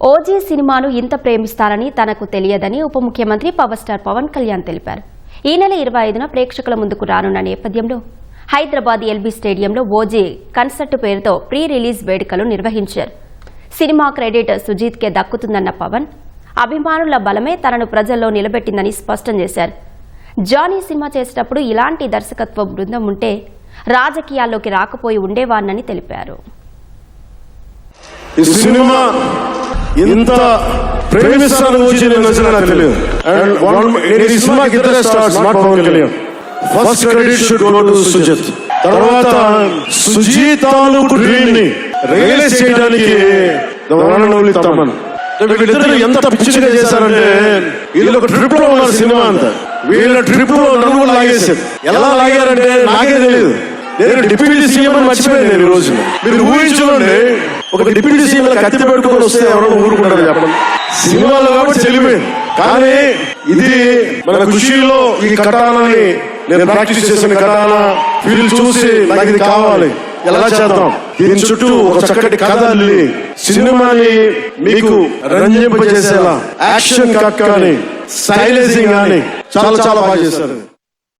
OG సినిమాను ఇంత ప్రేమిస్తారని తనకు తెలియదని ఉప ముఖ్యమంత్రి పవర్ స్టార్ పవన్ కళ్యాణ్ తెలిపారు. ఈ నెల 25న ప్రేక్షకుల ముందుకు రానున్న నేపథ్యంలో హైదరాబాద్ ఎల్బీ స్టేడియంలో ఓజీ కన్సర్ట్ పేరుతో ప్రీ రిలీజ్ వేడుకలు నిర్వహించారు. సినిమా క్రెడిట్ సుజీత్కే దక్కుతుందన్న పవన్, అభిమానుల బలమే తనను ప్రజల్లో నిలబెట్టిందని స్పష్టం చేశారు. జానీ సినిమా చేసేటప్పుడు ఇలాంటి దర్శకత్వ బృందం ఉంటే రాజకీయాల్లోకి రాకపోయి ఉండేవాన్నని తెలిపారు. ఈ సినిమా ఇంత ప్రేమిస్తాను నాకు తెలియదు. అండ్ ఈ సినిమాకి ఇద్దరే stars, not Pawan Kalyan. First credit should go to Sujith. తర్వాత సుజిత్ తాలూకు డ్రీమ్ ని రియలైజ్ చేయడానికి వీళ్ళిద్దరు ఎంత పిచ్చిగా చేశారంటే, వీళ్ళు ఒక ట్రిప్ లో ఉన్నారు సినిమా అంతా. వీళ్ళ ట్రిప్ లో నలుగురు లాగేశారు. ఎలా లాగారంటే నాకే తెలియదు. నేను డిప్యూటీ సీఎం అని మర్చిపోయాను నేను ఈ రోజు. మీరు ఊహించుకోండి, ఒక డిప్యూటీ సీఎం కత్తి పెట్టుకుని వస్తే ఎవరైనా ఊరుకుంటారు చెప్పండి. సినిమాలో కాబట్టి చెల్లిపోయింది. కానీ ఇది మన ఖుషీలో ఈ కటానాన్ని నేను ప్రాక్టీస్ చేసిన కటానా ఫీల్ చూసి నాకు ఇది కావాలి, ఎలా చేద్దాం, దీని చుట్టూ ఒక చక్కటి కథ అల్లి సినిమాని మీకు రంజింపజేసేలా యాక్షన్ కట్ కానీ స్టైలైజింగ్ కానీ చాలా చాలా బాగా చేశారు.